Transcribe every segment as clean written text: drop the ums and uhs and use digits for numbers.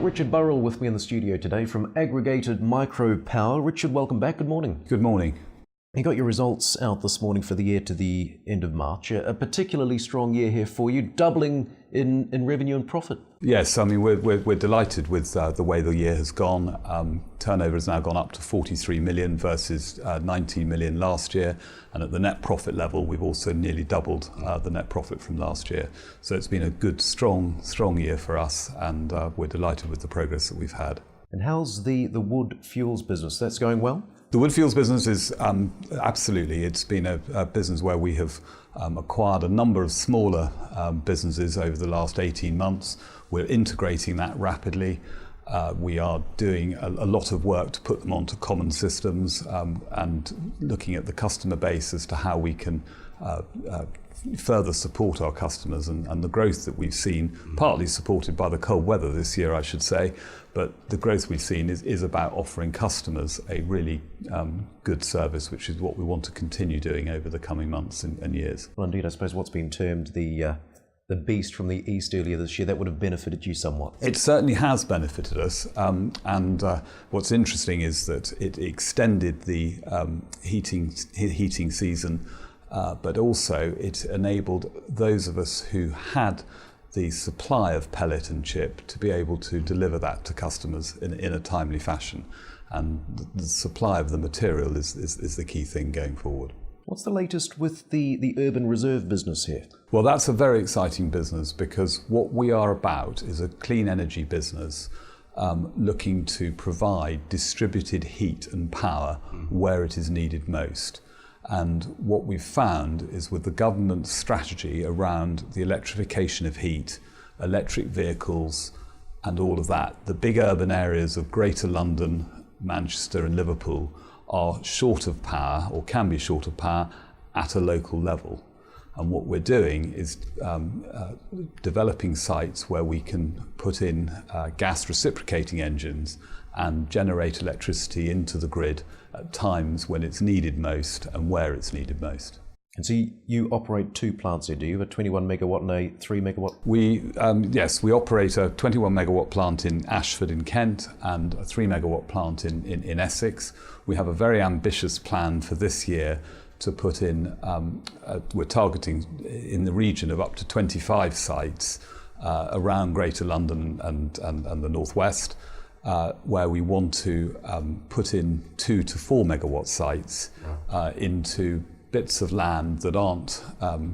Richard Burrell with me in the studio today from Aggregated Micro Power. Richard, welcome back. Good morning. Good morning. You got your results out this morning for the year to the end of March. A particularly strong year here for you, doubling in revenue and profit. Yes, I mean we're delighted with the way the year has gone. Turnover has now gone up to 43 million versus 19 million last year, and at the net profit level we've also nearly doubled the net profit from last year. So it's been a good, strong year for us, and we're delighted with the progress that we've had. And how's the wood fuels business? That's going well? The wood fuels business is absolutely, it's been a business where we have acquired a number of smaller businesses over the last 18 months. We're integrating that rapidly. We are doing a lot of work to put them onto common systems and looking at the customer base as to how we can further support our customers, and the growth that we've seen, partly supported by the cold weather this year, I should say, but the growth we've seen is about offering customers a really good service, which is what we want to continue doing over the coming months and years. Well, indeed, I suppose what's been termed the beast from the east earlier this year, that would have benefited you somewhat. It certainly has benefited us, and what's interesting is that it extended the heating season, but also it enabled those of us who had the supply of pellet and chip to be able to deliver that to customers in a timely fashion. And the supply of the material is the key thing going forward. What's the latest with the urban reserve business here? Well, that's a very exciting business, because what we are about is a clean energy business looking to provide distributed heat and power where it is needed most. And what we've found is, with the government's strategy around the electrification of heat, electric vehicles and all of that, the big urban areas of Greater London, Manchester and Liverpool are short of power, or can be short of power, at a local level. And what we're doing is developing sites where we can put in gas reciprocating engines and generate electricity into the grid at times when it's needed most and where it's needed most. And so you operate two plants here, do you? A 21 megawatt and a 3 megawatt? Yes, we operate a 21 megawatt plant in Ashford in Kent and a 3 megawatt plant in Essex. We have a very ambitious plan for this year to put in, we're targeting in the region of up to 25 sites around Greater London and the Northwest, where we want to put in 2 to 4 megawatt sites into bits of land that aren't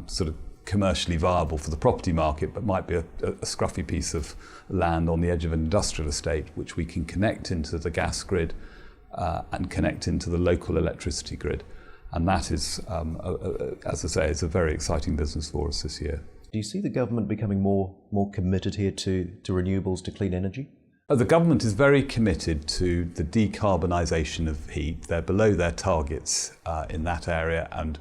sort of commercially viable for the property market, but might be a scruffy piece of land on the edge of an industrial estate, which we can connect into the gas grid and connect into the local electricity grid. And that is, as I say, it's a very exciting business for us this year. Do you see the government becoming more committed here to renewables, to clean energy? The government is very committed to the decarbonisation of heat. They're below their targets in that area, and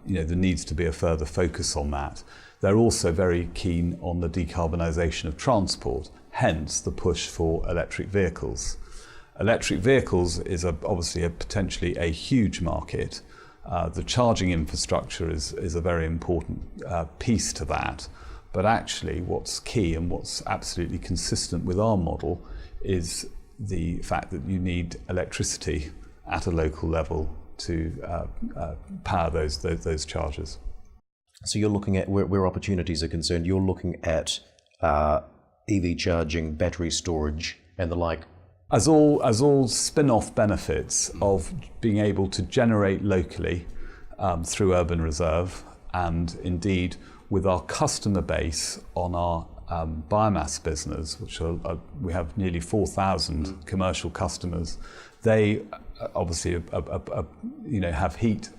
there needs to be a further focus on that. They're also very keen on the decarbonisation of transport, hence the push for electric vehicles. Electric vehicles is obviously potentially a huge market. The charging infrastructure is a very important piece to that. But actually what's key and what's absolutely consistent with our model is the fact that you need electricity at a local level to power those chargers. So you're looking at, where opportunities are concerned, you're looking at EV charging, battery storage and the like. As all spin-off benefits of being able to generate locally through Urban Reserve, and indeed with our customer base on our biomass business, which we have nearly 4,000 commercial customers. They obviously have heat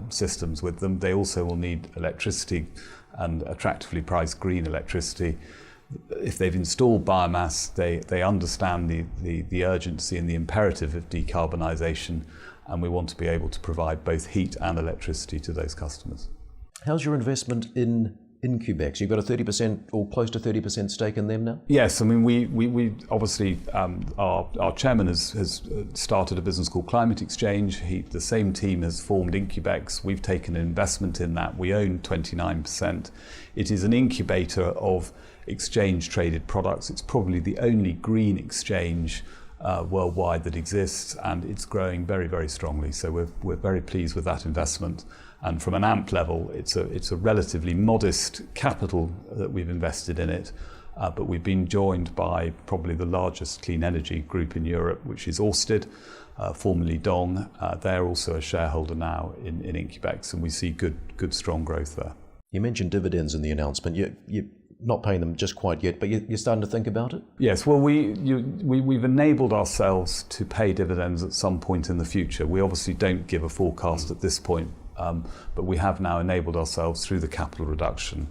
systems with them. They also will need electricity, and attractively priced green electricity. If they've installed biomass, they understand the urgency and the imperative of decarbonisation, and we want to be able to provide both heat and electricity to those customers. How's your investment in Incubex. You've got a 30% or close to 30% stake in them now? Yes, I mean, we obviously, our chairman has started a business called Climate Exchange. The same team has formed Incubex. We've taken an investment in that. We own 29%. It is an incubator of exchange-traded products. It's probably the only green exchange worldwide that exists, and it's growing very, very strongly. So we're very pleased with that investment. And from an AMP level, it's a relatively modest capital that we've invested in it, but we've been joined by probably the largest clean energy group in Europe, which is Ørsted, formerly Dong. They're also a shareholder now in Incubex, and we see good strong growth there. You mentioned dividends in the announcement. You're not paying them just quite yet, but you're starting to think about it? Yes, well, we've enabled ourselves to pay dividends at some point in the future. We obviously don't give a forecast at this point, but we have now enabled ourselves through the capital reduction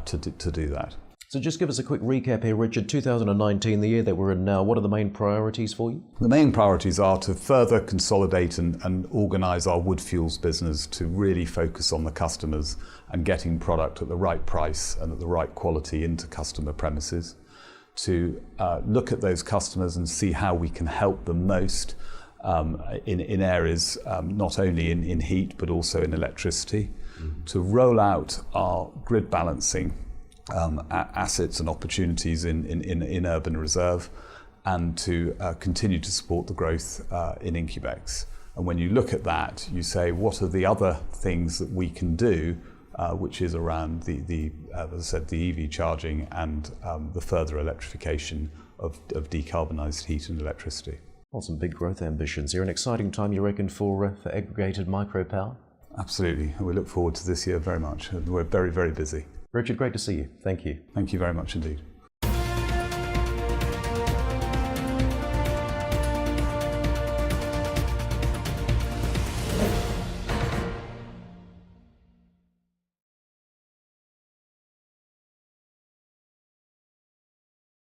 to do that. So just give us a quick recap here, Richard. 2019, the year that we're in now, what are the main priorities for you? The main priorities are to further consolidate and organise our wood fuels business to really focus on the customers and getting product at the right price and at the right quality into customer premises, to look at those customers and see how we can help them most in areas not only in heat but also in electricity, to roll out our grid balancing assets and opportunities in urban reserve, and to continue to support the growth in Incubex. And when you look at that, you say, what are the other things that we can do, which is around as I said, the EV charging and the further electrification of decarbonised heat and electricity. Well, some big growth ambitions here. An exciting time, you reckon, for aggregated micropower? Absolutely. We look forward to this year very much. We're very, very busy. Richard, great to see you. Thank you. Thank you very much indeed.